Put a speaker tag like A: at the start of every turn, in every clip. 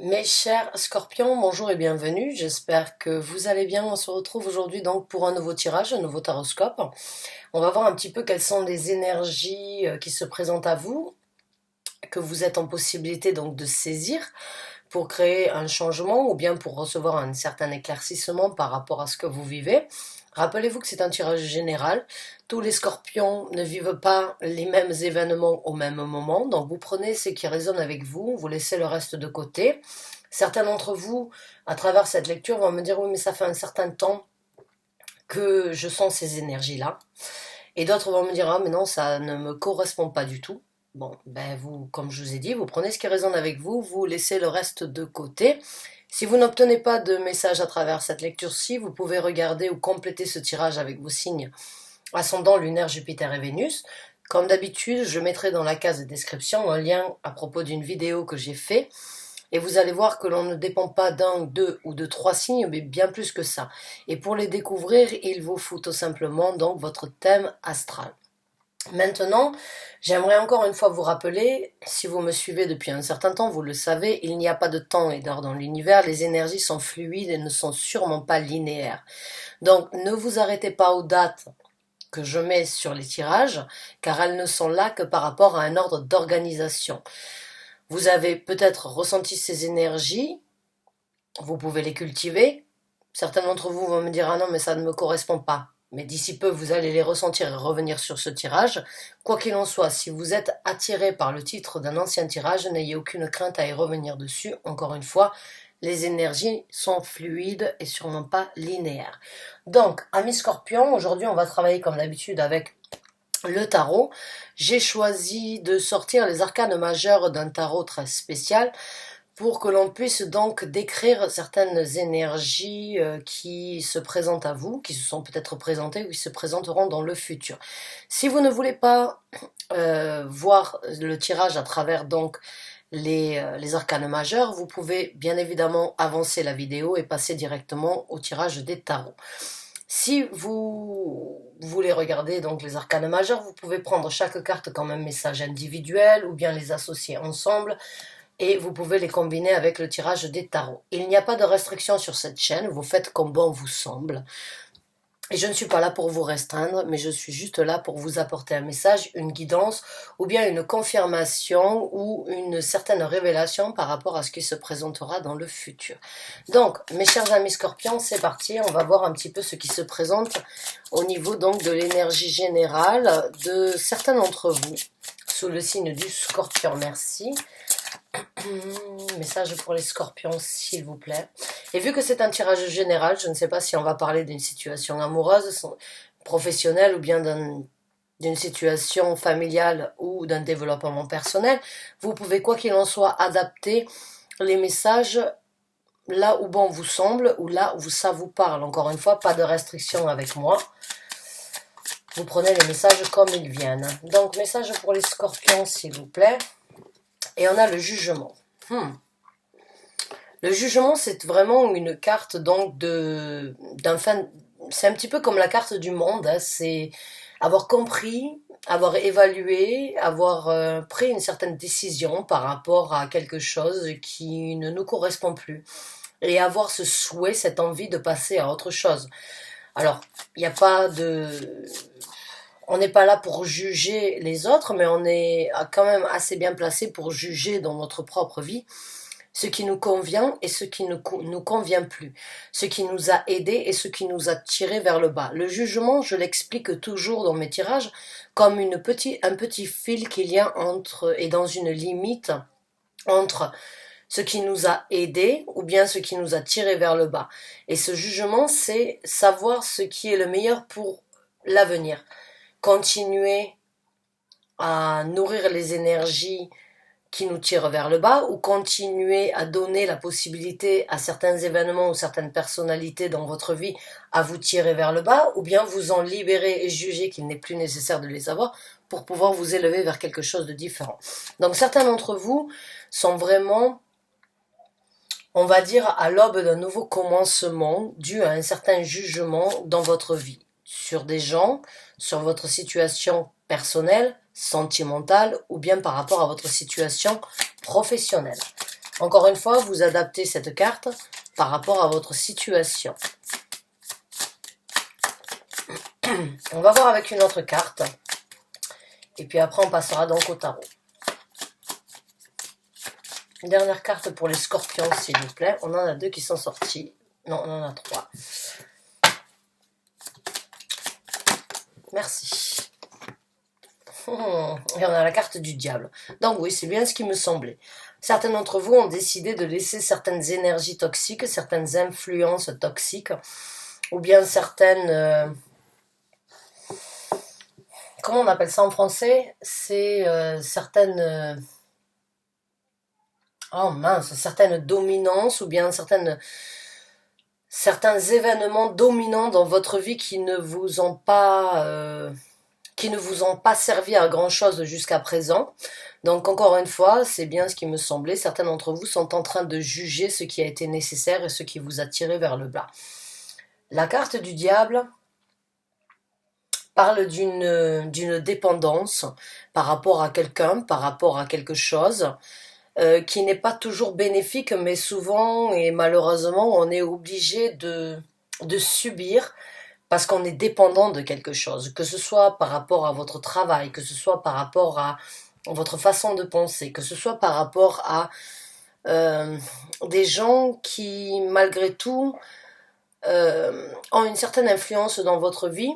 A: Mes chers scorpions, bonjour et bienvenue. J'espère que vous allez bien. On se retrouve aujourd'hui donc pour un nouveau tirage, un nouveau taroscope. On va voir un petit peu quelles sont les énergies qui se présentent à vous, que vous êtes en possibilité donc de saisir pour créer un changement ou bien pour recevoir un certain éclaircissement par rapport à ce que vous vivez. Rappelez-vous que c'est un tirage général. Tous les scorpions ne vivent pas les mêmes événements au même moment. Donc vous prenez ce qui résonne avec vous, vous laissez le reste de côté. Certains d'entre vous, à travers cette lecture, vont me dire oui mais ça fait un certain temps que je sens ces énergies-là. Et d'autres vont me dire ah mais non ça ne me correspond pas du tout. Bon, ben vous, comme je vous ai dit, vous prenez ce qui résonne avec vous, vous laissez le reste de côté. Si vous n'obtenez pas de message à travers cette lecture-ci, vous pouvez regarder ou compléter ce tirage avec vos signes ascendant, lunaire, Jupiter et Vénus. Comme d'habitude, je mettrai dans la case de description un lien à propos d'une vidéo que j'ai fait. Et vous allez voir que l'on ne dépend pas d'un, deux ou de trois signes, mais bien plus que ça. Et pour les découvrir, il vous faut tout simplement donc votre thème astral. Maintenant, j'aimerais encore une fois vous rappeler, si vous me suivez depuis un certain temps, vous le savez, il n'y a pas de temps et d'heure dans l'univers, les énergies sont fluides et ne sont sûrement pas linéaires. Donc ne vous arrêtez pas aux dates que je mets sur les tirages, car elles ne sont là que par rapport à un ordre d'organisation. Vous avez peut-être ressenti ces énergies, vous pouvez les cultiver. Certains d'entre vous vont me dire ah non mais ça ne me correspond pas. Mais d'ici peu, vous allez les ressentir et revenir sur ce tirage. Quoi qu'il en soit, si vous êtes attiré par le titre d'un ancien tirage, n'ayez aucune crainte à y revenir dessus. Encore une fois, les énergies sont fluides et sûrement pas linéaires. Donc, amis scorpions, aujourd'hui on va travailler comme d'habitude avec le tarot. J'ai choisi de sortir les arcanes majeurs d'un tarot très spécial pour que l'on puisse donc décrire certaines énergies qui se présentent à vous, qui se sont peut-être présentées ou qui se présenteront dans le futur. Si vous ne voulez pas voir le tirage à travers donc les arcanes majeurs, vous pouvez bien évidemment avancer la vidéo et passer directement au tirage des tarots. Si vous voulez regarder donc les arcanes majeurs, vous pouvez prendre chaque carte comme un message individuel ou bien les associer ensemble et vous pouvez les combiner avec le tirage des tarots. Il n'y a pas de restriction sur cette chaîne, vous faites comme bon vous semble. Et je ne suis pas là pour vous restreindre, mais je suis juste là pour vous apporter un message, une guidance, ou bien une confirmation ou une certaine révélation par rapport à ce qui se présentera dans le futur. Donc, mes chers amis scorpions, c'est parti, on va voir un petit peu ce qui se présente au niveau donc de l'énergie générale de certains d'entre vous, sous le signe du scorpion, merci. Message pour les scorpions, s'il vous plaît. Et vu que c'est un tirage général, je ne sais pas si on va parler d'une situation amoureuse, professionnelle ou bien d'une situation familiale ou d'un développement personnel. Vous pouvez, quoi qu'il en soit, adapter les messages là où bon vous semble ou là où ça vous parle. Encore une fois, pas de restriction avec moi. Vous prenez les messages comme ils viennent. Donc, message pour les scorpions, s'il vous plaît. Et on a le jugement. Le jugement, c'est vraiment une carte donc c'est un petit peu comme la carte du monde. Hein, c'est avoir compris, avoir évalué, avoir pris une certaine décision par rapport à quelque chose qui ne nous correspond plus. Et avoir ce souhait, cette envie de passer à autre chose. Alors, il n'y a pas de... On n'est pas là pour juger les autres, mais on est quand même assez bien placé pour juger dans notre propre vie ce qui nous convient et ce qui ne nous convient plus, ce qui nous a aidés et ce qui nous a tirés vers le bas. Le jugement, je l'explique toujours dans mes tirages, comme un petit fil qu'il y a entre, et dans une limite entre ce qui nous a aidés ou bien ce qui nous a tirés vers le bas. Et ce jugement, c'est savoir ce qui est le meilleur pour l'avenir. Continuer à nourrir les énergies qui nous tirent vers le bas ou continuer à donner la possibilité à certains événements ou certaines personnalités dans votre vie à vous tirer vers le bas ou bien vous en libérer et juger qu'il n'est plus nécessaire de les avoir pour pouvoir vous élever vers quelque chose de différent. Donc certains d'entre vous sont vraiment, on va dire, à l'aube d'un nouveau commencement dû à un certain jugement dans votre vie sur des gens, sur votre situation personnelle, sentimentale ou bien par rapport à votre situation professionnelle. Encore une fois, vous adaptez cette carte par rapport à votre situation. On va voir avec une autre carte. Et puis après, on passera donc au tarot. Une dernière carte pour les scorpions, s'il vous plaît. On en a 2 qui sont sortis. Non, on en a 3. Merci. Et on a la carte du diable. Donc oui, c'est bien ce qui me semblait. Certains d'entre vous ont décidé de laisser certaines énergies toxiques, certaines influences toxiques, ou bien certaines... comment on appelle ça en français? C'est certaines... oh mince, certaines dominances, ou bien certains événements dominants dans votre vie qui ne vous ont pas servi à grand chose jusqu'à présent. Donc encore une fois, c'est bien ce qui me semblait, certains d'entre vous sont en train de juger ce qui a été nécessaire et ce qui vous a tiré vers le bas. La carte du diable parle d'une dépendance par rapport à quelqu'un, par rapport à quelque chose, qui n'est pas toujours bénéfique, mais souvent et malheureusement on est obligé de subir parce qu'on est dépendant de quelque chose, que ce soit par rapport à votre travail, que ce soit par rapport à votre façon de penser, que ce soit par rapport à des gens qui malgré tout ont une certaine influence dans votre vie.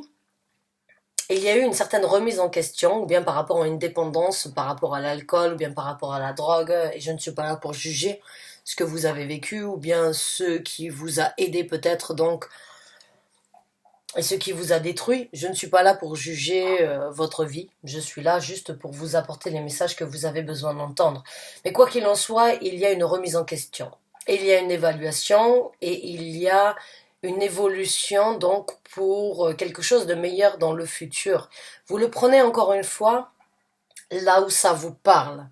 A: Et il y a eu une certaine remise en question, ou bien par rapport à une dépendance, par rapport à l'alcool, ou bien par rapport à la drogue, et je ne suis pas là pour juger ce que vous avez vécu, ou bien ce qui vous a aidé peut-être, donc, et ce qui vous a détruit. Je ne suis pas là pour juger votre vie, je suis là juste pour vous apporter les messages que vous avez besoin d'entendre. Mais quoi qu'il en soit, il y a une remise en question, il y a une évaluation, et il y a une évolution donc pour quelque chose de meilleur dans le futur. Vous le prenez encore une fois là où ça vous parle,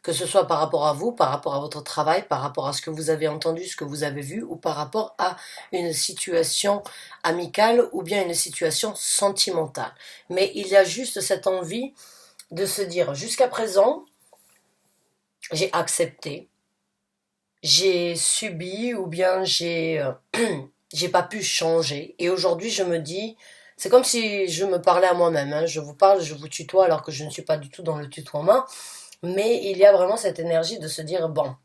A: que ce soit par rapport à vous, par rapport à votre travail, par rapport à ce que vous avez entendu, ce que vous avez vu, ou par rapport à une situation amicale ou bien une situation sentimentale. Mais il y a juste cette envie de se dire, jusqu'à présent, j'ai accepté, j'ai subi ou bien j'ai pas pu changer. Et aujourd'hui, je me dis, c'est comme si je me parlais à moi-même, hein. Je vous parle, je vous tutoie alors que je ne suis pas du tout dans le tutoiement. Mais il y a vraiment cette énergie de se dire, bon,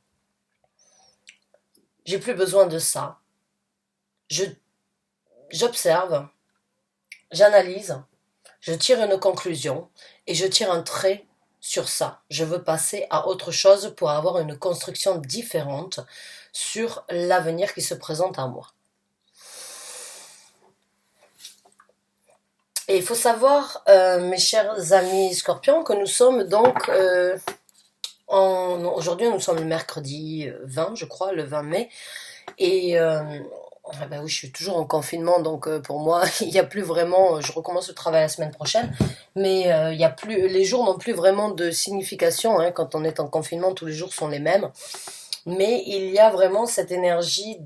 A: j'ai plus besoin de ça. J'observe, j'analyse, je tire une conclusion et je tire un trait sur ça. Je veux passer à autre chose pour avoir une construction différente sur l'avenir qui se présente à moi. Et il faut savoir, mes chers amis scorpions, que nous sommes donc, aujourd'hui nous sommes le mercredi 20, je crois, le 20 mai, et ben oui, je suis toujours en confinement, donc pour moi, il n'y a plus vraiment, je recommence le travail la semaine prochaine, mais il y a plus, les jours n'ont plus vraiment de signification, hein, quand on est en confinement, tous les jours sont les mêmes, mais il y a vraiment cette énergie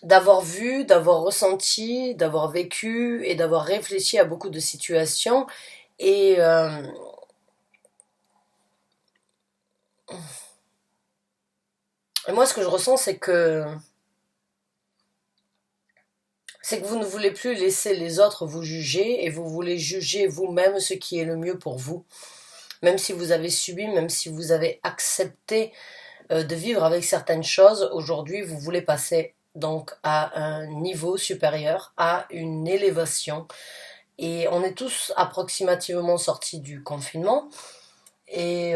A: d'avoir vu, d'avoir ressenti, d'avoir vécu et d'avoir réfléchi à beaucoup de situations. Et moi, ce que je ressens, c'est que vous ne voulez plus laisser les autres vous juger et vous voulez juger vous-même ce qui est le mieux pour vous. Même si vous avez subi, même si vous avez accepté de vivre avec certaines choses, aujourd'hui, vous voulez passer donc à un niveau supérieur, à une élévation. Et on est tous approximativement sortis du confinement. Et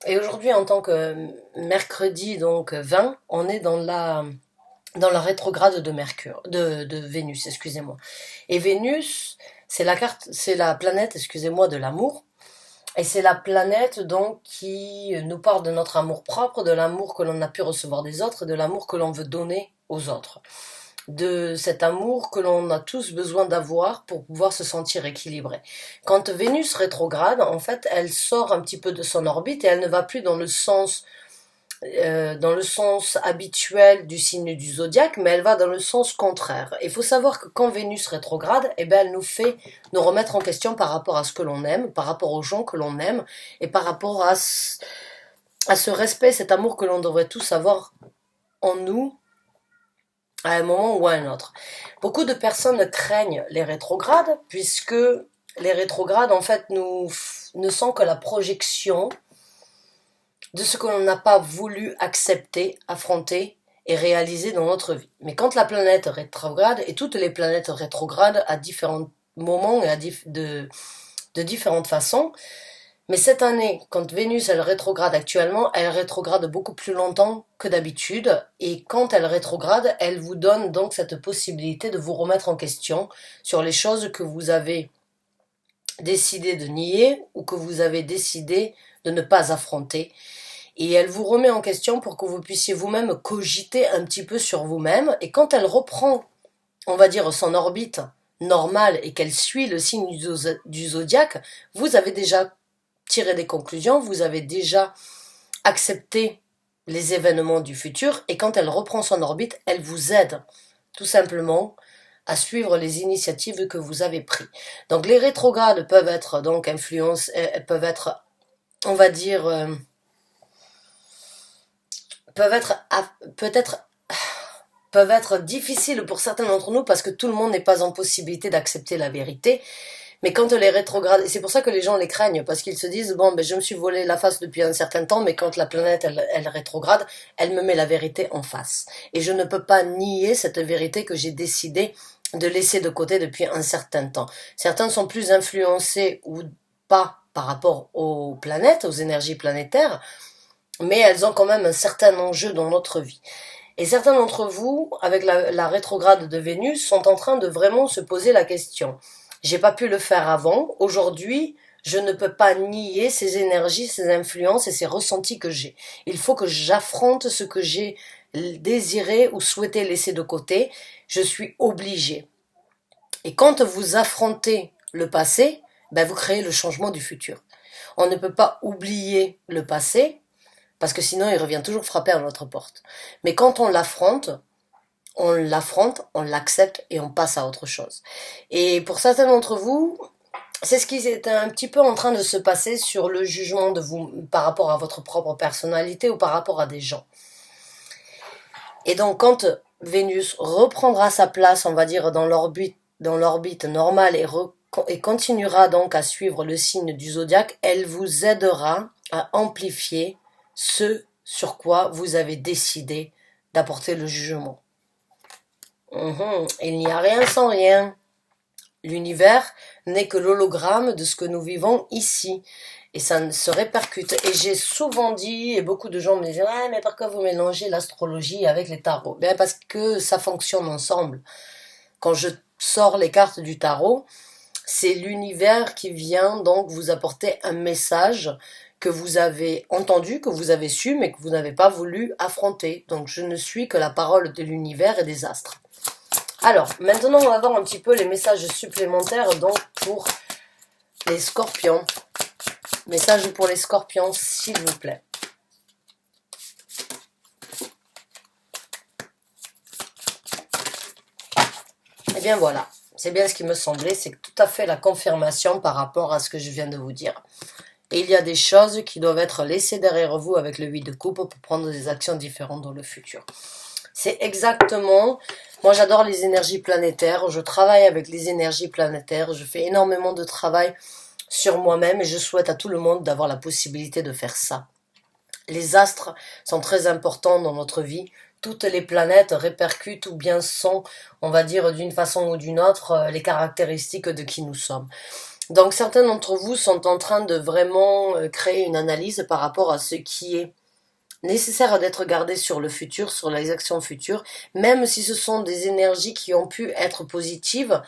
A: aujourd'hui, en tant que mercredi donc 20, on est dans la rétrograde de Mercure, de Vénus, excusez-moi. Et Vénus, c'est la planète, excusez-moi, de l'amour. Et c'est la planète donc qui nous parle de notre amour propre, de l'amour que l'on a pu recevoir des autres, de l'amour que l'on veut donner aux autres. De cet amour que l'on a tous besoin d'avoir pour pouvoir se sentir équilibré. Quand Vénus rétrograde, en fait, elle sort un petit peu de son orbite et elle ne va plus dans le sens dans le sens habituel du signe du zodiaque, mais elle va dans le sens contraire. Il faut savoir que quand Vénus rétrograde, eh ben, elle nous fait nous remettre en question par rapport à ce que l'on aime, par rapport aux gens que l'on aime, et par rapport à ce respect, cet amour que l'on devrait tous avoir en nous à un moment ou à un autre. Beaucoup de personnes craignent les rétrogrades, puisque les rétrogrades, en fait, ne sont que la projection de ce que l'on n'a pas voulu accepter, affronter et réaliser dans notre vie. Mais quand la planète rétrograde, et toutes les planètes rétrogradent à différents moments et de différentes façons, mais cette année, quand Vénus elle rétrograde actuellement, elle rétrograde beaucoup plus longtemps que d'habitude, et quand elle rétrograde, elle vous donne donc cette possibilité de vous remettre en question sur les choses que vous avez décidé de nier ou que vous avez décidé de ne pas affronter. Et elle vous remet en question pour que vous puissiez vous-même cogiter un petit peu sur vous-même. Et quand elle reprend, on va dire, son orbite normale et qu'elle suit le signe du zodiaque, vous avez déjà tiré des conclusions, vous avez déjà accepté les événements du futur. Et quand elle reprend son orbite, elle vous aide tout simplement à suivre les initiatives que vous avez prises. Donc les rétrogrades peuvent être donc peuvent être, on va dire, peut-être peuvent être difficiles pour certains d'entre nous parce que tout le monde n'est pas en possibilité d'accepter la vérité. Mais quand les rétrogrades, et c'est pour ça que les gens les craignent, parce qu'ils se disent, bon, ben, je me suis volé la face depuis un certain temps, mais quand la planète, elle rétrograde, elle me met la vérité en face. Et je ne peux pas nier cette vérité que j'ai décidé de laisser de côté depuis un certain temps. Certains sont plus influencés ou pas par rapport aux planètes, aux énergies planétaires, mais elles ont quand même un certain enjeu dans notre vie. Et certains d'entre vous, avec la rétrograde de Vénus, sont en train de vraiment se poser la question. J'ai pas pu le faire avant. Aujourd'hui, je ne peux pas nier ces énergies, ces influences et ces ressentis que j'ai. Il faut que j'affronte ce que j'ai désiré ou souhaité laisser de côté. Je suis obligée. Et quand vous affrontez le passé, ben vous créez le changement du futur. On ne peut pas oublier le passé, parce que sinon il revient toujours frapper à notre porte. Mais quand on l'affronte, on l'accepte et on passe à autre chose. Et pour certains d'entre vous, c'est ce qui est un petit peu en train de se passer sur le jugement de vous par rapport à votre propre personnalité ou par rapport à des gens. Et donc quand Vénus reprendra sa place, on va dire, dans l'orbite normale et continuera donc à suivre le signe du zodiaque, elle vous aidera à amplifier ce sur quoi vous avez décidé d'apporter le jugement. Il n'y a rien sans rien. L'univers n'est que l'hologramme de ce que nous vivons ici. Et ça se répercute. Et j'ai souvent dit, et beaucoup de gens me disaient, ouais, mais pourquoi vous mélangez l'astrologie avec les tarots? Bien, parce que ça fonctionne ensemble. Quand je sors les cartes du tarot, c'est l'univers qui vient donc vous apporter un message que vous avez entendu, que vous avez su, mais que vous n'avez pas voulu affronter. Donc je ne suis que la parole de l'univers et des astres. Alors, maintenant on va voir un petit peu les messages supplémentaires donc pour les scorpions. Message pour les scorpions, s'il vous plaît. Et bien voilà, c'est bien ce qui me semblait, c'est tout à fait la confirmation par rapport à ce que je viens de vous dire. Et il y a des choses qui doivent être laissées derrière vous avec le 8 de coupe pour prendre des actions différentes dans le futur. C'est exactement... Moi, j'adore les énergies planétaires. Je travaille avec les énergies planétaires. Je fais énormément de travail sur moi-même et je souhaite à tout le monde d'avoir la possibilité de faire ça. Les astres sont très importants dans notre vie. Toutes les planètes répercutent ou bien sont, on va dire d'une façon ou d'une autre, les caractéristiques de qui nous sommes. Donc certains d'entre vous sont en train de vraiment créer une analyse par rapport à ce qui est nécessaire d'être gardé sur le futur, sur les actions futures, même si ce sont des énergies qui ont pu être positives,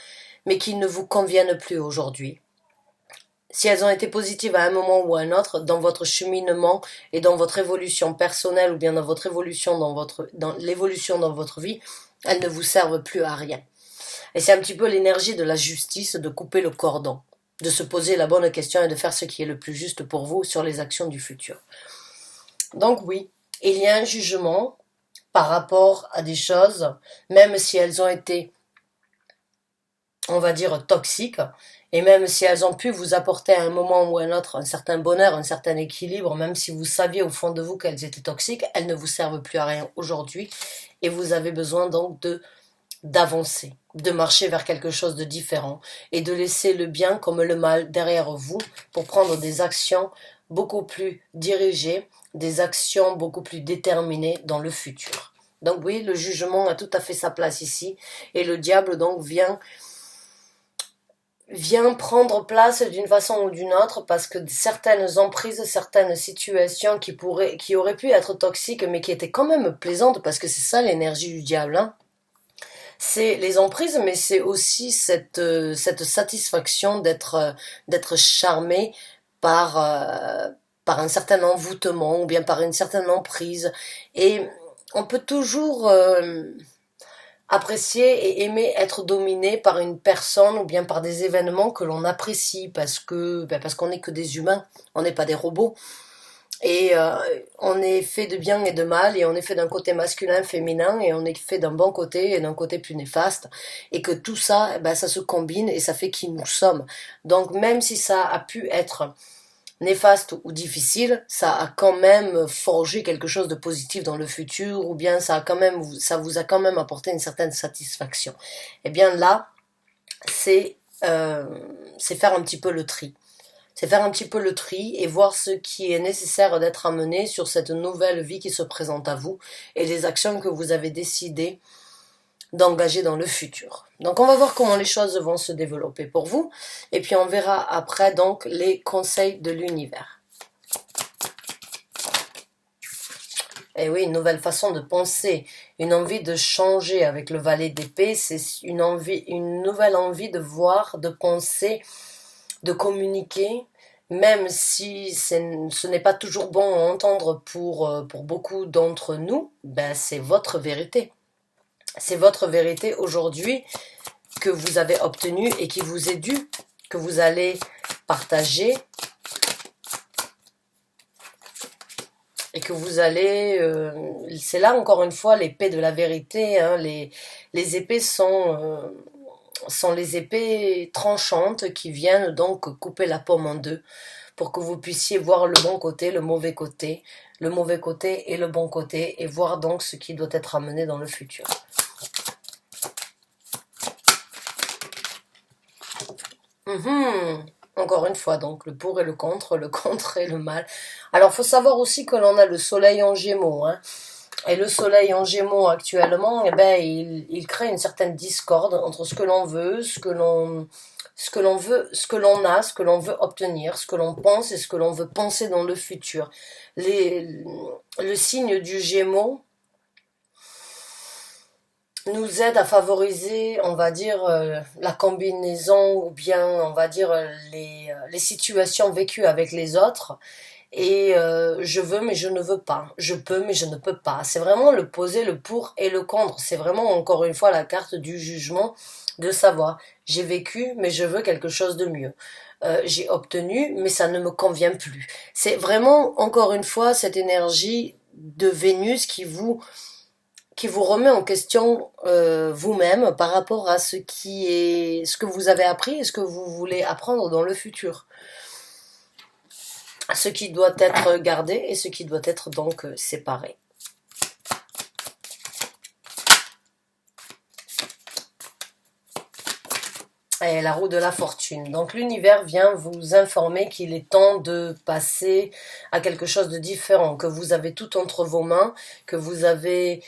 A: mais qui ne vous conviennent plus aujourd'hui. Si elles ont été positives à un moment ou à un autre, dans votre cheminement et dans votre évolution personnelle ou bien dans votre évolution dans l'évolution dans votre vie, elles ne vous servent plus à rien. Et c'est un petit peu l'énergie de la justice, de couper le cordon, de se poser la bonne question et de faire ce qui est le plus juste pour vous sur les actions du futur. Donc oui, Il y a un jugement par rapport à des choses, même si elles ont été, on va dire, toxiques, et même si elles ont pu vous apporter à un moment ou à un autre un certain bonheur, un certain équilibre, même si vous saviez au fond de vous qu'elles étaient toxiques, elles ne vous servent plus à rien aujourd'hui, et vous avez besoin donc de d'avancer, de marcher vers quelque chose de différent, et de laisser le bien comme le mal derrière vous pour prendre des actions beaucoup plus dirigées, des actions beaucoup plus déterminées dans le futur. Donc oui, le jugement a tout à fait sa place ici, et le diable donc vient prendre place d'une façon ou d'une autre parce que certaines emprises, certaines situations qui auraient pu être toxiques mais qui étaient quand même plaisantes parce que c'est ça l'énergie du diable, hein. C'est les emprises mais c'est aussi cette satisfaction d'être charmé par, par un certain envoûtement ou bien par une certaine emprise et on peut toujours apprécier et aimer être dominé par une personne ou bien par des événements que l'on apprécie parce qu'on n'est que des humains, on n'est pas des robots et on est fait de bien et de mal et on est fait d'un côté masculin, féminin et on est fait d'un bon côté et d'un côté plus néfaste et que tout ça, ça se combine et ça fait qui nous sommes. Donc même si ça a pu être néfaste ou difficile, ça a quand même forgé quelque chose de positif dans le futur, ou bien ça vous a quand même apporté une certaine satisfaction. Et bien là, c'est c'est faire un petit peu le tri. C'est faire un petit peu le tri et voir ce qui est nécessaire d'être amené sur cette nouvelle vie qui se présente à vous et les actions que vous avez décidé d'engager dans le futur. Donc on va voir comment les choses vont se développer pour vous et puis on verra après donc les conseils de l'univers. Et oui, une nouvelle façon de penser, une envie de changer avec le valet d'épée, c'est une nouvelle envie de voir, de penser, de communiquer, même si ce n'est pas toujours bon à entendre pour beaucoup d'entre nous, c'est votre vérité. C'est votre vérité aujourd'hui que vous avez obtenue et qui vous est due, que vous allez partager et que vous allez... c'est là encore une fois l'épée de la vérité, hein, les épées sont les épées tranchantes qui viennent donc couper la pomme en deux pour que vous puissiez voir le bon côté, le mauvais côté et le bon côté et voir donc ce qui doit être amené dans le futur. Encore une fois, donc, le pour et le contre et le mal. Alors, il faut savoir aussi que l'on a le soleil en gémeaux, hein. Et le soleil en gémeaux actuellement, il crée une certaine discorde entre ce que l'on veut, ce que l'on veut, ce que l'on a, ce que l'on veut obtenir, ce que l'on pense et ce que l'on veut penser dans le futur. Le signe du Gémeaux nous aide à favoriser, on va dire, la combinaison ou bien, on va dire, les situations vécues avec les autres. Et je veux mais je ne veux pas. Je peux mais je ne peux pas. C'est vraiment le poser le pour et le contre. C'est vraiment encore une fois la carte du jugement de savoir. J'ai vécu mais je veux quelque chose de mieux. J'ai obtenu mais ça ne me convient plus. C'est vraiment encore une fois cette énergie de Vénus qui vous remet en question vous-même par rapport à ce que vous avez appris et ce que vous voulez apprendre dans le futur. Ce qui doit être gardé et ce qui doit être donc séparé. Et la roue de la fortune. Donc l'univers vient vous informer qu'il est temps de passer à quelque chose de différent, que vous avez tout entre vos mains, que vous avez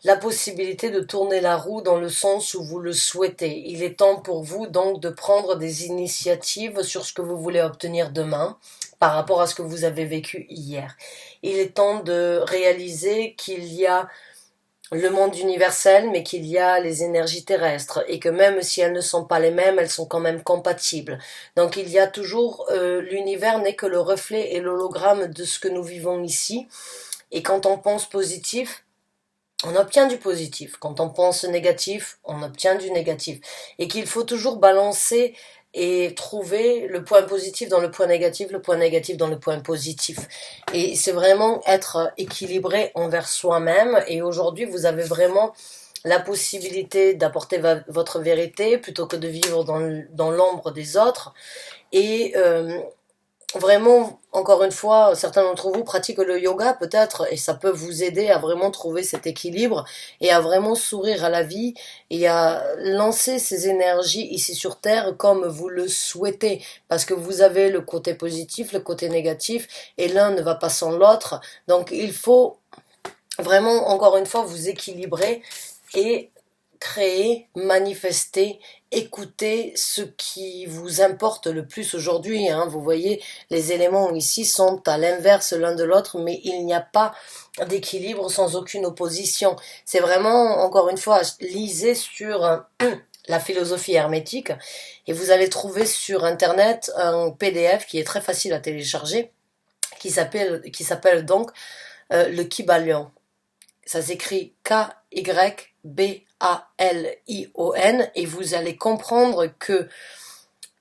A: la possibilité de tourner la roue dans le sens où vous le souhaitez. Il est temps pour vous donc de prendre des initiatives sur ce que vous voulez obtenir demain par rapport à ce que vous avez vécu hier. Il est temps de réaliser qu'il y a le monde universel, mais qu'il y a les énergies terrestres et que même si elles ne sont pas les mêmes, elles sont quand même compatibles. Donc il y a toujours, l'univers n'est que le reflet et l'hologramme de ce que nous vivons ici. Et quand on pense positif, on obtient du positif. Quand on pense négatif, on obtient du négatif. Et qu'il faut toujours balancer et trouver le point positif dans le point négatif, le point négatif dans le point positif. Et c'est vraiment être équilibré envers soi-même. Et aujourd'hui, vous avez vraiment la possibilité d'apporter votre vérité plutôt que de vivre dans l'ombre des autres. Et vraiment, encore une fois, certains d'entre vous pratiquent le yoga peut-être et ça peut vous aider à vraiment trouver cet équilibre et à vraiment sourire à la vie et à lancer ces énergies ici sur Terre comme vous le souhaitez. Parce que vous avez le côté positif, le côté négatif et l'un ne va pas sans l'autre. Donc il faut vraiment, encore une fois, vous équilibrer et créer, manifester, écouter ce qui vous importe le plus aujourd'hui. Vous voyez, les éléments ici sont à l'inverse l'un de l'autre, mais il n'y a pas d'équilibre sans aucune opposition. C'est vraiment, encore une fois, lisez sur la philosophie hermétique et vous allez trouver sur Internet un PDF qui est très facile à télécharger, qui s'appelle donc le Kybalion. Ça s'écrit K-Y-B-A-L-I-O-N et vous allez comprendre que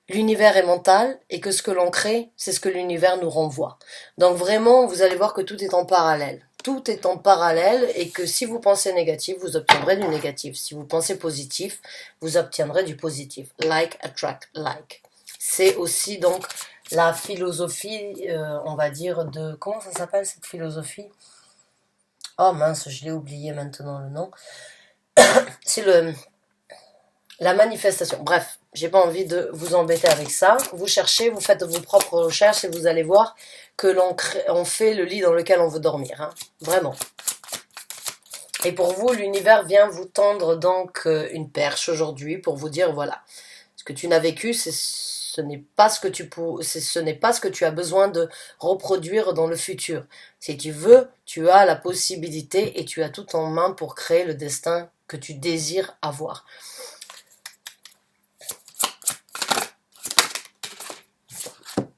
A: l'univers est mental et que ce que l'on crée, c'est ce que l'univers nous renvoie. Donc vraiment, vous allez voir que tout est en parallèle. Tout est en parallèle et que si vous pensez négatif, vous obtiendrez du négatif. Si vous pensez positif, vous obtiendrez du positif. Like attract like. C'est aussi donc la philosophie, on va dire, de... Comment ça s'appelle cette philosophie ? Oh mince, je l'ai oublié maintenant le nom. C'est la manifestation. Bref, j'ai pas envie de vous embêter avec ça. Vous cherchez, vous faites vos propres recherches et vous allez voir que on fait le lit dans lequel on veut dormir. Vraiment. Et pour vous, l'univers vient vous tendre donc une perche aujourd'hui pour vous dire voilà, ce que tu n'as vécu, ce n'est pas ce que tu as besoin de reproduire dans le futur. Si tu veux, tu as la possibilité et tu as tout en main pour créer le destin que tu désires avoir.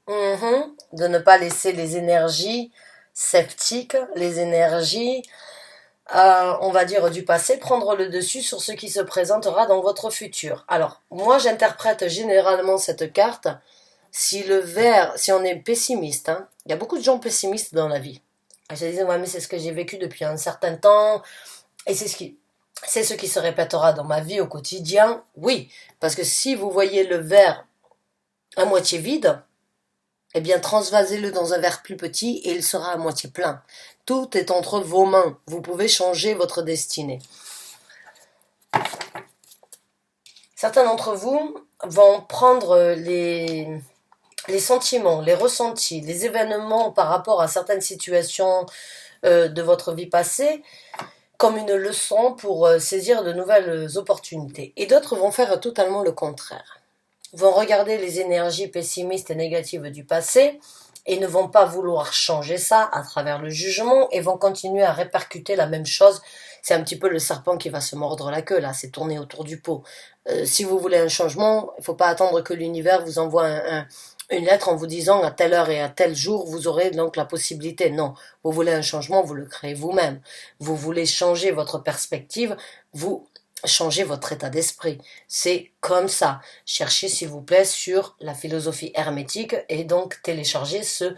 A: De ne pas laisser les énergies sceptiques, les énergies, on va dire, du passé, prendre le dessus sur ce qui se présentera dans votre futur. Alors, moi, j'interprète généralement cette carte, si on est pessimiste, il y a beaucoup de gens pessimistes dans la vie. Ils se disent, ouais, mais c'est ce que j'ai vécu depuis un certain temps, et c'est ce qui se répétera dans ma vie au quotidien. Oui, parce que si vous voyez le verre à moitié vide, eh bien, transvasez-le dans un verre plus petit et il sera à moitié plein. Tout est entre vos mains. Vous pouvez changer votre destinée. Certains d'entre vous vont prendre les sentiments, les ressentis, les événements par rapport à certaines situations de votre vie passée comme une leçon pour saisir de nouvelles opportunités. Et d'autres vont faire totalement le contraire. Vont regarder les énergies pessimistes et négatives du passé et ne vont pas vouloir changer ça à travers le jugement et vont continuer à répercuter la même chose. C'est un petit peu le serpent qui va se mordre la queue, là, c'est tourner autour du pot. Si vous voulez un changement, il ne faut pas attendre que l'univers vous envoie une lettre en vous disant à telle heure et à tel jour, vous aurez donc la possibilité. Non, vous voulez un changement, vous le créez vous-même. Vous voulez changer votre perspective, vous changez votre état d'esprit. C'est comme ça. Cherchez s'il vous plaît sur la philosophie hermétique et donc téléchargez ce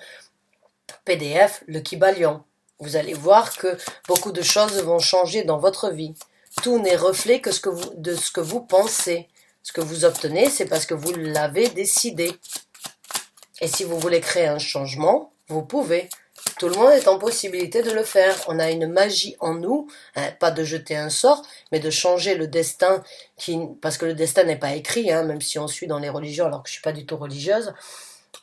A: PDF, le Kybalion. Vous allez voir que beaucoup de choses vont changer dans votre vie. Tout n'est reflet que de ce que vous pensez. Ce que vous obtenez, c'est parce que vous l'avez décidé. Et si vous voulez créer un changement, vous pouvez. Tout le monde est en possibilité de le faire. On a une magie en nous, pas de jeter un sort, mais de changer le destin, parce que le destin n'est pas écrit, même si on suit dans les religions, alors que je suis pas du tout religieuse.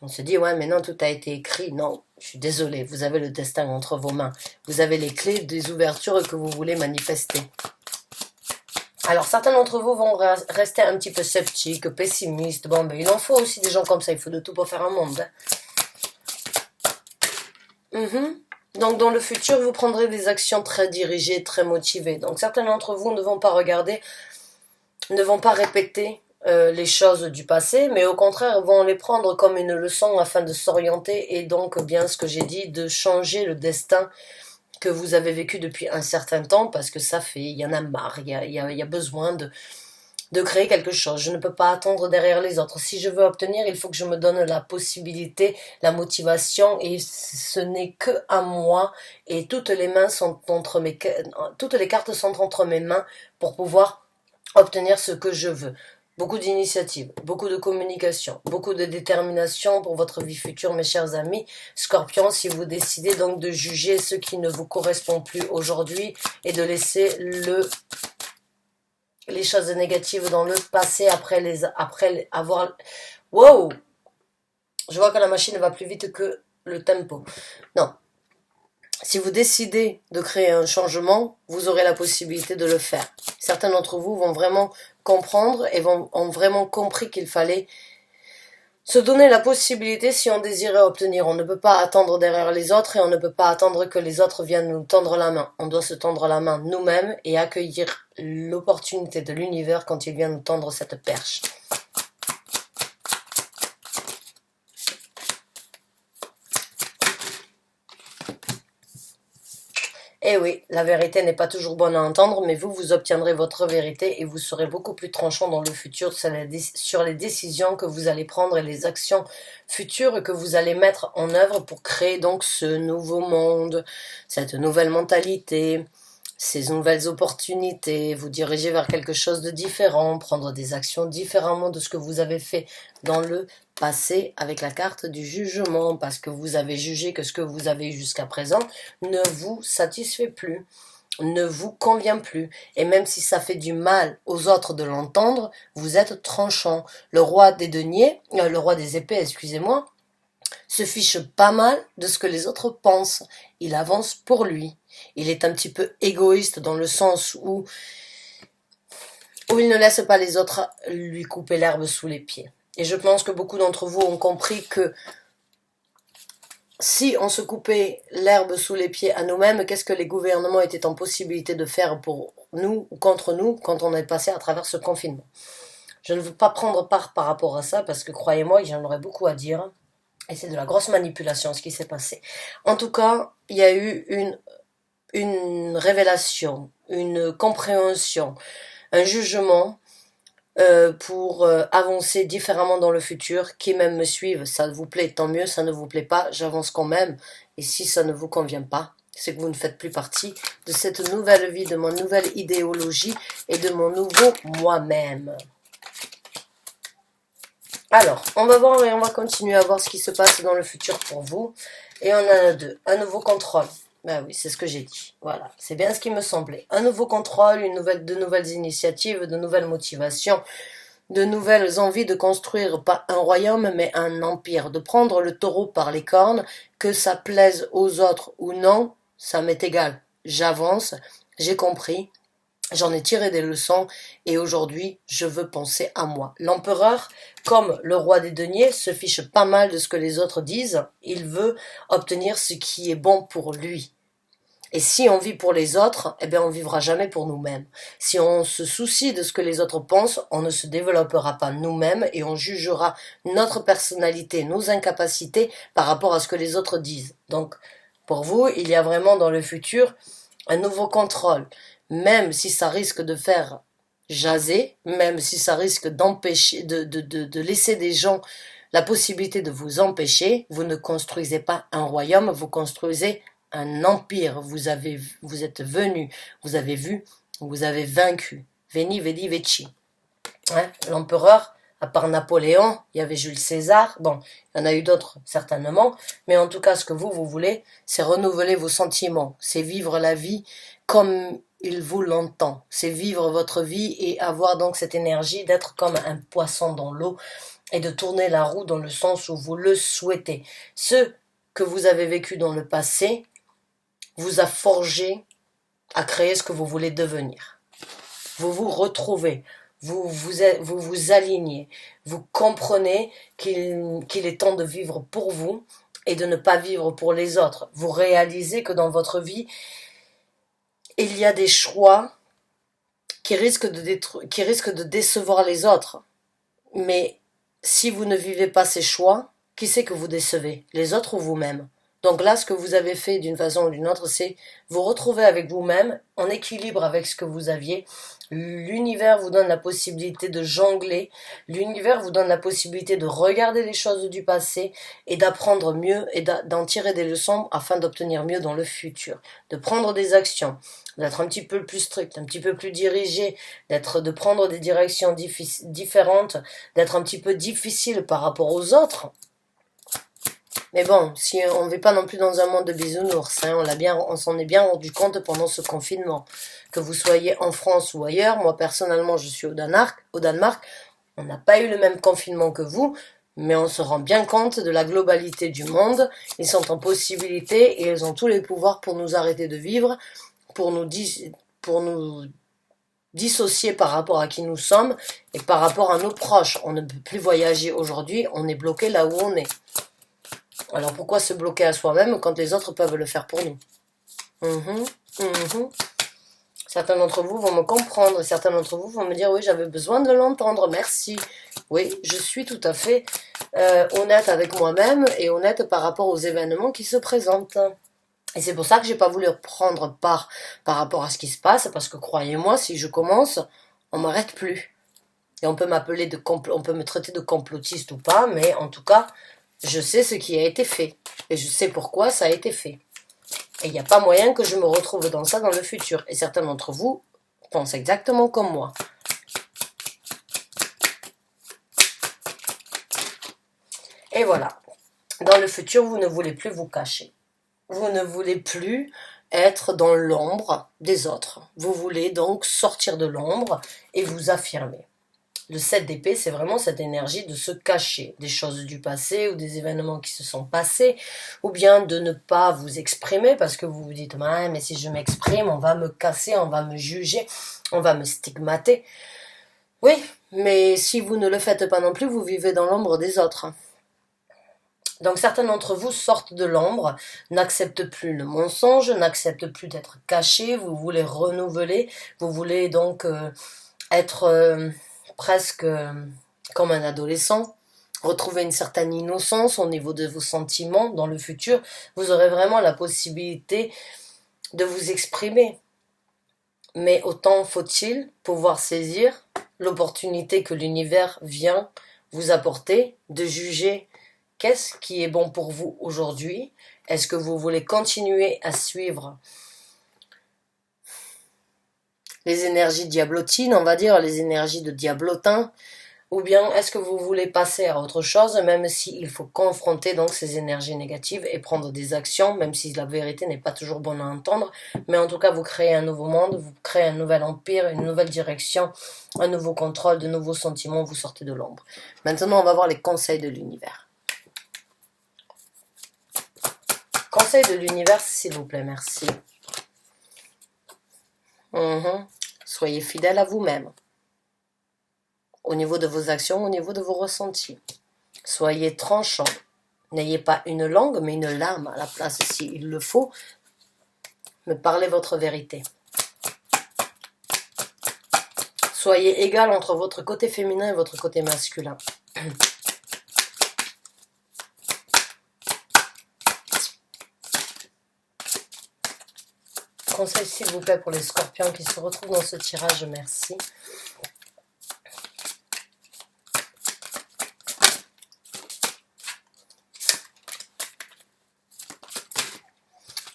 A: On se dit, ouais, mais non, tout a été écrit. Non, je suis désolée, vous avez le destin entre vos mains. Vous avez les clés des ouvertures que vous voulez manifester. Alors, certains d'entre vous vont rester un petit peu sceptiques, pessimistes. Bon, ben, il en faut aussi des gens comme ça, il faut de tout pour faire un monde. Donc, dans le futur, vous prendrez des actions très dirigées, très motivées. Donc, certains d'entre vous ne vont pas regarder, ne vont pas répéter les choses du passé, mais au contraire, vont les prendre comme une leçon afin de s'orienter et donc, bien ce que j'ai dit, de changer le destin que vous avez vécu depuis un certain temps, parce que ça fait, il y en a marre, il y a besoin de créer quelque chose. Je ne peux pas attendre derrière les autres. Si je veux obtenir, il faut que je me donne la possibilité, la motivation, et ce n'est que à moi. Et toutes les mains sont entre mes, toutes les cartes sont entre mes mains pour pouvoir obtenir ce que je veux. Beaucoup d'initiatives, beaucoup de communication, beaucoup de détermination pour votre vie future, mes chers amis. Scorpion, si vous décidez donc de juger ce qui ne vous correspond plus aujourd'hui et de laisser les choses négatives dans le passé après avoir... Wow! Je vois que la machine va plus vite que le tempo. Non. Si vous décidez de créer un changement, vous aurez la possibilité de le faire. Certains d'entre vous vont vraiment comprendre et ont vraiment compris qu'il fallait se donner la possibilité si on désirait obtenir. On ne peut pas attendre derrière les autres et on ne peut pas attendre que les autres viennent nous tendre la main. On doit se tendre la main nous-mêmes et accueillir l'opportunité de l'univers quand il vient nous tendre cette perche. Eh oui, la vérité n'est pas toujours bonne à entendre, mais vous obtiendrez votre vérité et vous serez beaucoup plus tranchant dans le futur sur les décisions que vous allez prendre et les actions futures que vous allez mettre en œuvre pour créer donc ce nouveau monde, cette nouvelle mentalité, ces nouvelles opportunités, vous diriger vers quelque chose de différent, prendre des actions différemment de ce que vous avez fait dans le passé avec la carte du jugement, parce que vous avez jugé que ce que vous avez eu jusqu'à présent ne vous satisfait plus, ne vous convient plus. Et même si ça fait du mal aux autres de l'entendre, vous êtes tranchant. Le roi des deniers, le roi des épées, excusez-moi, se fiche pas mal de ce que les autres pensent. Il avance pour lui. Il est un petit peu égoïste dans le sens où il ne laisse pas les autres lui couper l'herbe sous les pieds. Et je pense que beaucoup d'entre vous ont compris que si on se coupait l'herbe sous les pieds à nous-mêmes, qu'est-ce que les gouvernements étaient en possibilité de faire pour nous ou contre nous quand on est passé à travers ce confinement? Je ne veux pas prendre part par rapport à ça parce que croyez-moi, j'en aurais beaucoup à dire. Et c'est de la grosse manipulation ce qui s'est passé. En tout cas, il y a eu une révélation, une compréhension, un jugement pour avancer différemment dans le futur. Qui même me suivent, ça vous plaît, tant mieux. Ça ne vous plaît pas, j'avance quand même. Et si ça ne vous convient pas, c'est que vous ne faites plus partie de cette nouvelle vie, de mon nouvelle idéologie et de mon nouveau moi-même. Alors, on va voir et on va continuer à voir ce qui se passe dans le futur pour vous. Et on en a deux. Un nouveau contrôle. Ben oui, c'est ce que j'ai dit. Voilà, c'est bien ce qui me semblait. Un nouveau contrôle, de nouvelles initiatives, de nouvelles motivations, de nouvelles envies de construire pas un royaume, mais un empire. De prendre le taureau par les cornes, que ça plaise aux autres ou non, ça m'est égal. J'avance, j'ai compris. J'en ai tiré des leçons et aujourd'hui, je veux penser à moi. L'empereur, comme le roi des deniers, se fiche pas mal de ce que les autres disent. Il veut obtenir ce qui est bon pour lui. Et si on vit pour les autres, eh bien on vivra jamais pour nous-mêmes. Si on se soucie de ce que les autres pensent, on ne se développera pas nous-mêmes et on jugera notre personnalité, nos incapacités par rapport à ce que les autres disent. Donc, pour vous, il y a vraiment dans le futur un nouveau contrôle. Même si ça risque de faire jaser, même si ça risque d'empêcher, de laisser des gens la possibilité de vous empêcher, vous ne construisez pas un royaume, vous construisez un empire. Vous êtes venu, vous avez vu, vous avez vaincu. Veni, vedi, vici. Hein? L'empereur, à part Napoléon, il y avait Jules César, bon, il y en a eu d'autres certainement, mais en tout cas, ce que vous voulez, c'est renouveler vos sentiments, c'est vivre la vie comme il vous l'entend, c'est vivre votre vie et avoir donc cette énergie d'être comme un poisson dans l'eau et de tourner la roue dans le sens où vous le souhaitez. Ce que vous avez vécu dans le passé vous a forgé à créer ce que vous voulez devenir. Vous vous retrouvez, vous vous alignez, vous comprenez qu'il est temps de vivre pour vous et de ne pas vivre pour les autres. Vous réalisez que dans votre vie, il y a des choix qui risquent de décevoir les autres. Mais si vous ne vivez pas ces choix, qui c'est que vous décevez? Les autres ou vous-même? Donc là, ce que vous avez fait d'une façon ou d'une autre, c'est vous retrouver avec vous-même, en équilibre avec ce que vous aviez. L'univers vous donne la possibilité de jongler, l'univers vous donne la possibilité de regarder les choses du passé et d'apprendre mieux et d'en tirer des leçons afin d'obtenir mieux dans le futur. De prendre des actions, d'être un petit peu plus strict, un petit peu plus dirigé, de prendre des directions différentes, d'être un petit peu difficile par rapport aux autres. Mais bon, si on ne vit pas non plus dans un monde de bisounours, hein, on s'en est bien rendu compte pendant ce confinement. Que vous soyez en France ou ailleurs, moi personnellement je suis au Danemark, on n'a pas eu le même confinement que vous, mais on se rend bien compte de la globalité du monde. Ils sont en possibilité et ils ont tous les pouvoirs pour nous arrêter de vivre, pour nous dissocier par rapport à qui nous sommes et par rapport à nos proches. On ne peut plus voyager aujourd'hui, on est bloqué là où on est. Alors pourquoi se bloquer à soi-même quand les autres peuvent le faire pour nous? Certains d'entre vous vont me comprendre, certains d'entre vous vont me dire oui, j'avais besoin de l'entendre, merci. Oui, je suis tout à fait honnête avec moi-même et honnête par rapport aux événements qui se présentent. Et c'est pour ça que j'ai pas voulu prendre part par rapport à ce qui se passe, parce que croyez-moi, si je commence, on m'arrête plus. Et on peut on peut me traiter de complotiste ou pas, mais en tout cas, je sais ce qui a été fait. Et je sais pourquoi ça a été fait. Et il n'y a pas moyen que je me retrouve dans ça dans le futur. Et certains d'entre vous pensent exactement comme moi. Et voilà. Dans le futur, vous ne voulez plus vous cacher. Vous ne voulez plus être dans l'ombre des autres. Vous voulez donc sortir de l'ombre et vous affirmer. Le 7 d'épée, c'est vraiment cette énergie de se cacher des choses du passé ou des événements qui se sont passés, ou bien de ne pas vous exprimer parce que vous vous dites ah, mais si je m'exprime, on va me casser, on va me juger, on va me stigmater. Oui, mais si vous ne le faites pas non plus, vous vivez dans l'ombre des autres. Donc certains d'entre vous sortent de l'ombre, n'acceptent plus le mensonge, n'acceptent plus d'être cachés, vous voulez renouveler, vous voulez donc être presque comme un adolescent, retrouver une certaine innocence au niveau de vos sentiments dans le futur. Vous aurez vraiment la possibilité de vous exprimer. Mais autant faut-il pouvoir saisir l'opportunité que l'univers vient vous apporter de juger qu'est-ce qui est bon pour vous aujourd'hui. Est-ce que vous voulez continuer à suivre les énergies diablotines, on va dire, les énergies de diablotin, ou bien est-ce que vous voulez passer à autre chose, même s'il faut confronter donc ces énergies négatives et prendre des actions, même si la vérité n'est pas toujours bonne à entendre, mais en tout cas vous créez un nouveau monde, vous créez un nouvel empire, une nouvelle direction, un nouveau contrôle, de nouveaux sentiments, vous sortez de l'ombre. Maintenant on va voir les conseils de l'univers. Conseils de l'univers, s'il vous plaît, merci. Soyez fidèle à vous-même. Au niveau de vos actions, au niveau de vos ressentis. Soyez tranchant. N'ayez pas une langue, mais une lame à la place, s'il le faut. Mais parlez votre vérité. Soyez égal entre votre côté féminin et votre côté masculin. Conseil s'il vous plaît pour les scorpions qui se retrouvent dans ce tirage, merci.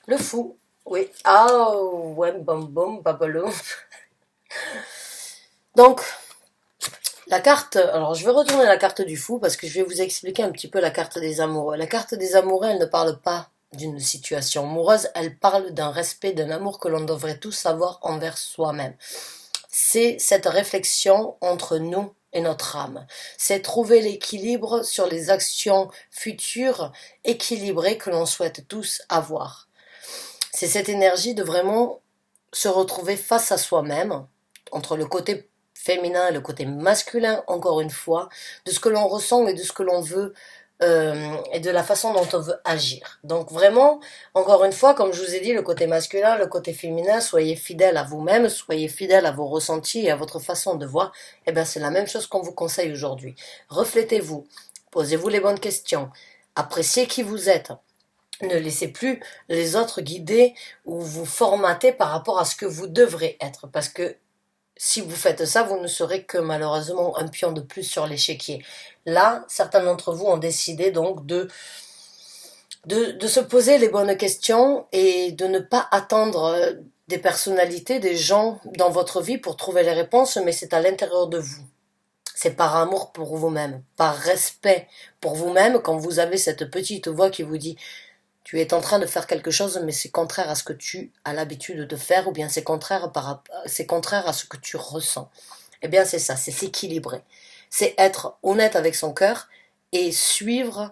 A: Le fou, oui. Ah, ouais, bam bam, babalou. Donc, la carte, alors je vais retourner la carte du fou parce que je vais vous expliquer un petit peu la carte des amoureux. La carte des amoureux, elle ne parle pas d'une situation amoureuse, elle parle d'un respect, d'un amour que l'on devrait tous avoir envers soi-même. C'est cette réflexion entre nous et notre âme. C'est trouver l'équilibre sur les actions futures équilibrées que l'on souhaite tous avoir. C'est cette énergie de vraiment se retrouver face à soi-même, entre le côté féminin et le côté masculin, encore une fois, de ce que l'on ressent et de ce que l'on veut et de la façon dont on veut agir. Donc vraiment, encore une fois, comme je vous ai dit, le côté masculin, le côté féminin, soyez fidèles à vous-même, soyez fidèles à vos ressentis et à votre façon de voir. Et bien c'est la même chose qu'on vous conseille aujourd'hui. Reflétez-vous, posez-vous les bonnes questions, appréciez qui vous êtes. Ne laissez plus les autres guider ou vous formater par rapport à ce que vous devrez être. Parce que si vous faites ça, vous ne serez que malheureusement un pion de plus sur l'échiquier. Là, certains d'entre vous ont décidé donc de se poser les bonnes questions et de ne pas attendre des personnalités, des gens dans votre vie pour trouver les réponses, mais c'est à l'intérieur de vous. C'est par amour pour vous-même, par respect pour vous-même quand vous avez cette petite voix qui vous dit tu es en train de faire quelque chose mais c'est contraire à ce que tu as l'habitude de faire ou bien c'est contraire à ce que tu ressens. Eh bien c'est ça, c'est s'équilibrer. C'est être honnête avec son cœur et suivre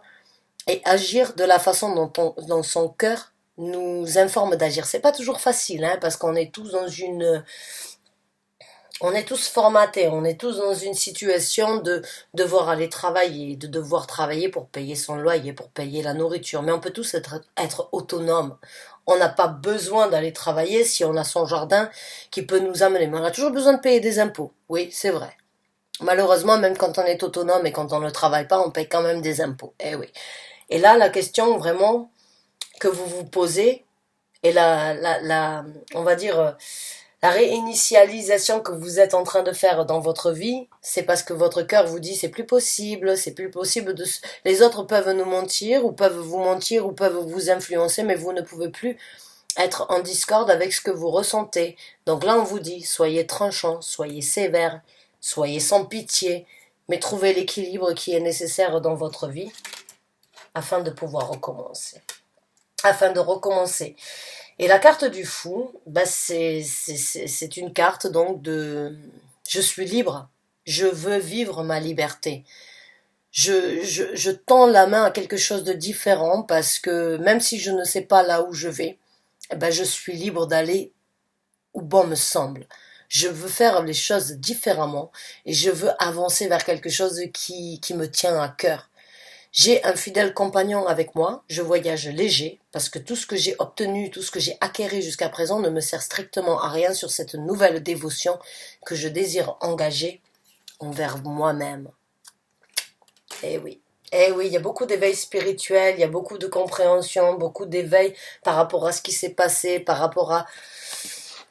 A: et agir de la façon dont son cœur nous informe d'agir. C'est pas toujours facile, hein, parce qu'on est tous on est tous formatés, on est tous dans une situation de devoir aller travailler, de devoir travailler pour payer son loyer, pour payer la nourriture. Mais on peut tous être autonomes. On n'a pas besoin d'aller travailler si on a son jardin qui peut nous amener. Mais on a toujours besoin de payer des impôts. Oui, c'est vrai. Malheureusement, même quand on est autonome et quand on ne travaille pas, on paye quand même des impôts. Eh oui. Et là, la question vraiment que vous vous posez et on va dire, la réinitialisation que vous êtes en train de faire dans votre vie, c'est parce que votre cœur vous dit c'est plus possible les autres peuvent nous mentir ou peuvent vous mentir ou peuvent vous influencer, mais vous ne pouvez plus être en discorde avec ce que vous ressentez. Donc là, on vous dit, soyez tranchant, soyez sévère, soyez sans pitié, mais trouvez l'équilibre qui est nécessaire dans votre vie afin de pouvoir recommencer. Afin de recommencer. Et la carte du fou, bah c'est une carte donc de je suis libre, je veux vivre ma liberté. Je tends la main à quelque chose de différent parce que même si je ne sais pas là où je vais, eh ben je suis libre d'aller où bon me semble. Je veux faire les choses différemment et je veux avancer vers quelque chose qui me tient à cœur. J'ai un fidèle compagnon avec moi, je voyage léger, parce que tout ce que j'ai obtenu, tout ce que j'ai acquéri jusqu'à présent ne me sert strictement à rien sur cette nouvelle dévotion que je désire engager envers moi-même. Eh oui. Eh oui, il y a beaucoup d'éveil spirituel, il y a beaucoup de compréhension, beaucoup d'éveil par rapport à ce qui s'est passé, par rapport à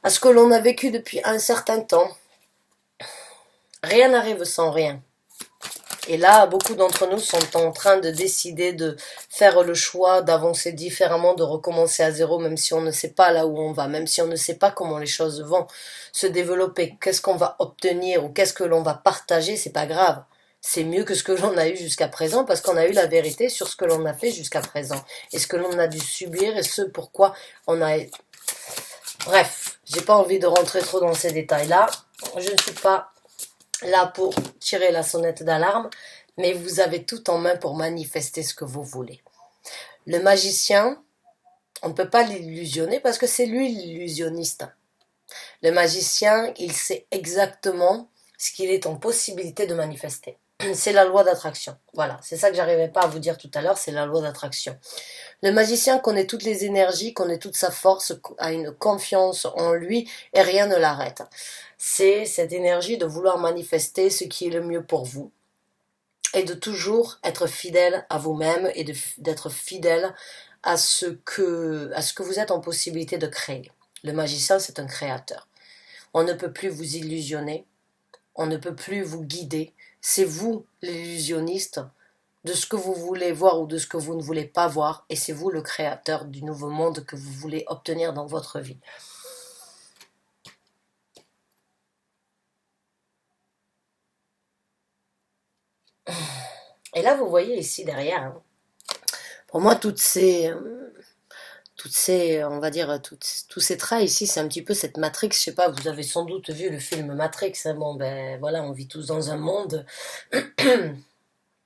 A: ce que l'on a vécu depuis un certain temps. Rien n'arrive sans rien. Et là, beaucoup d'entre nous sont en train de décider de faire le choix d'avancer différemment, de recommencer à zéro, même si on ne sait pas là où on va, même si on ne sait pas comment les choses vont se développer, qu'est-ce qu'on va obtenir ou qu'est-ce que l'on va partager, c'est pas grave. C'est mieux que ce que l'on a eu jusqu'à présent parce qu'on a eu la vérité sur ce que l'on a fait jusqu'à présent et ce que l'on a dû subir et ce pourquoi on a... Bref, j'ai pas envie de rentrer trop dans ces détails-là. Je ne suis pas là pour tirer la sonnette d'alarme, mais vous avez tout en main pour manifester ce que vous voulez. Le magicien, on ne peut pas l'illusionner parce que c'est lui l'illusionniste. Le magicien, il sait exactement ce qu'il est en possibilité de manifester. C'est la loi d'attraction. Voilà, c'est ça que j'arrivais pas à vous dire tout à l'heure, c'est la loi d'attraction. Le magicien connaît toutes les énergies, connaît toute sa force, a une confiance en lui et rien ne l'arrête. C'est cette énergie de vouloir manifester ce qui est le mieux pour vous et de toujours être fidèle à vous-même et d'être fidèle à ce que vous êtes en possibilité de créer. Le magicien, c'est un créateur. On ne peut plus vous illusionner, on ne peut plus vous guider. C'est vous, l'illusionniste, de ce que vous voulez voir ou de ce que vous ne voulez pas voir, et c'est vous le créateur du nouveau monde que vous voulez obtenir dans votre vie. Et là, vous voyez ici derrière, hein, pour moi, on va dire, tous ces traits ici, c'est un petit peu cette Matrix. Je sais pas, vous avez sans doute vu le film Matrix. Hein, bon, ben voilà, on vit tous dans un monde.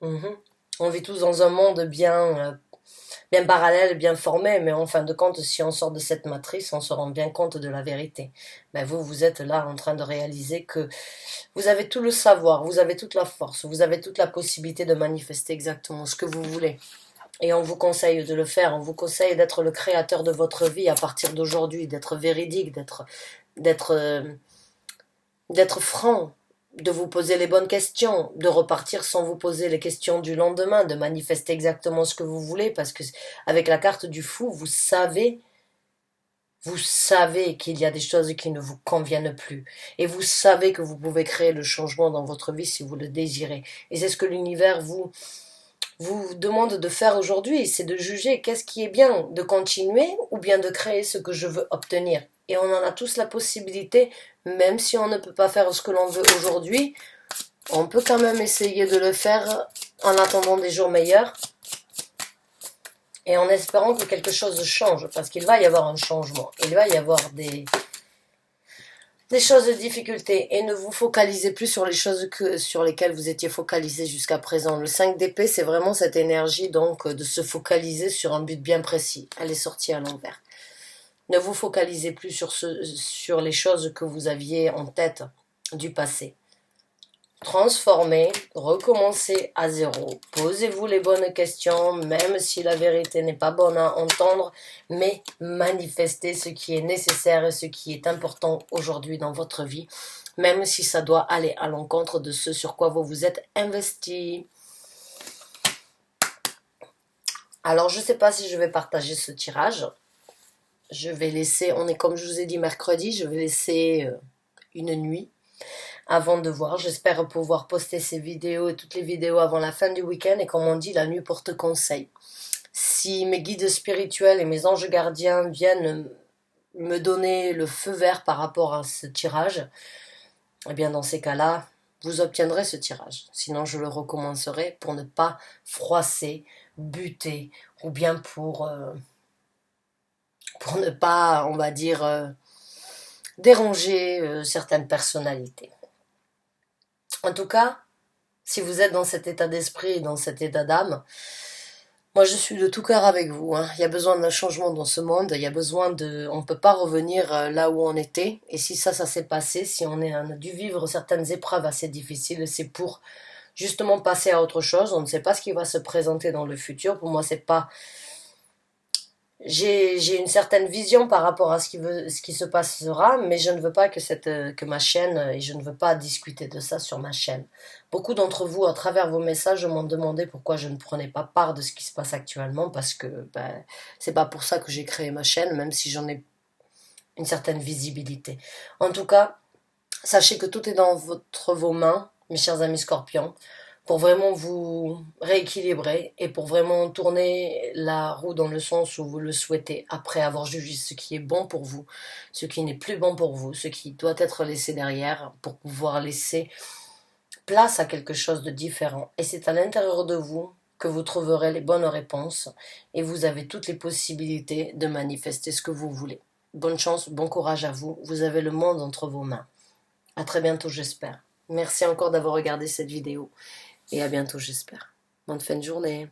A: Mhm. On vit tous dans un monde bien parallèle, bien formé, mais en fin de compte, si on sort de cette matrice, on se rend bien compte de la vérité. Ben vous êtes là en train de réaliser que vous avez tout le savoir, vous avez toute la force, vous avez toute la possibilité de manifester exactement ce que vous voulez. Et on vous conseille de le faire, on vous conseille d'être le créateur de votre vie à partir d'aujourd'hui, d'être véridique, d'être franc, de vous poser les bonnes questions, de repartir sans vous poser les questions du lendemain, de manifester exactement ce que vous voulez, parce que avec la carte du fou, vous savez qu'il y a des choses qui ne vous conviennent plus. Et vous savez que vous pouvez créer le changement dans votre vie si vous le désirez. Et c'est ce que l'univers vous demande de faire aujourd'hui, c'est de juger qu'est-ce qui est bien, de continuer ou bien de créer ce que je veux obtenir. Et on en a tous la possibilité, même si on ne peut pas faire ce que l'on veut aujourd'hui, on peut quand même essayer de le faire en attendant des jours meilleurs et en espérant que quelque chose change, parce qu'il va y avoir un changement, il va y avoir des choses de difficulté, et ne vous focalisez plus sur les choses sur lesquelles vous étiez focalisé jusqu'à présent. Le 5 d'épée, c'est vraiment cette énergie donc de se focaliser sur un but bien précis. Elle est sortie à l'envers. Ne vous focalisez plus sur les choses que vous aviez en tête du passé. Transformez, recommencez à zéro. Posez-vous les bonnes questions, même si la vérité n'est pas bonne à entendre, mais manifestez ce qui est nécessaire et ce qui est important aujourd'hui dans votre vie, même si ça doit aller à l'encontre de ce sur quoi vous vous êtes investi. Alors, je ne sais pas si je vais partager ce tirage. Je vais laisser, on est comme je vous ai dit mercredi, je vais laisser une nuit avant de voir. J'espère pouvoir poster ces vidéos et toutes les vidéos avant la fin du week-end. Et comme on dit, la nuit porte conseil. Si mes guides spirituels et mes anges gardiens viennent me donner le feu vert par rapport à ce tirage, eh bien dans ces cas-là, vous obtiendrez ce tirage. Sinon, je le recommencerai pour ne pas froisser, buter, ou bien pour ne pas, on va dire, déranger certaines personnalités. En tout cas, si vous êtes dans cet état d'esprit, dans cet état d'âme, moi je suis de tout cœur avec vous. Il y a besoin d'un changement dans ce monde, il y a besoin de... On ne peut pas revenir là où on était. Et si ça s'est passé, si on a dû vivre certaines épreuves assez difficiles, c'est pour justement passer à autre chose. On ne sait pas ce qui va se présenter dans le futur. Pour moi, c'est pas... J'ai une certaine vision par rapport à ce qui se passera, mais je ne veux pas que ma chaîne, et je ne veux pas discuter de ça sur ma chaîne. Beaucoup d'entre vous, à travers vos messages, m'ont demandé pourquoi je ne prenais pas part de ce qui se passe actuellement, parce que c'est pas pour ça que j'ai créé ma chaîne, même si j'en ai une certaine visibilité. En tout cas, sachez que tout est dans vos mains, mes chers amis scorpions, pour vraiment vous rééquilibrer et pour vraiment tourner la roue dans le sens où vous le souhaitez, après avoir jugé ce qui est bon pour vous, ce qui n'est plus bon pour vous, ce qui doit être laissé derrière pour pouvoir laisser place à quelque chose de différent. Et c'est à l'intérieur de vous que vous trouverez les bonnes réponses et vous avez toutes les possibilités de manifester ce que vous voulez. Bonne chance, bon courage à vous, vous avez le monde entre vos mains. À très bientôt, j'espère. Merci encore d'avoir regardé cette vidéo. Et à bientôt, j'espère. Bonne fin de journée.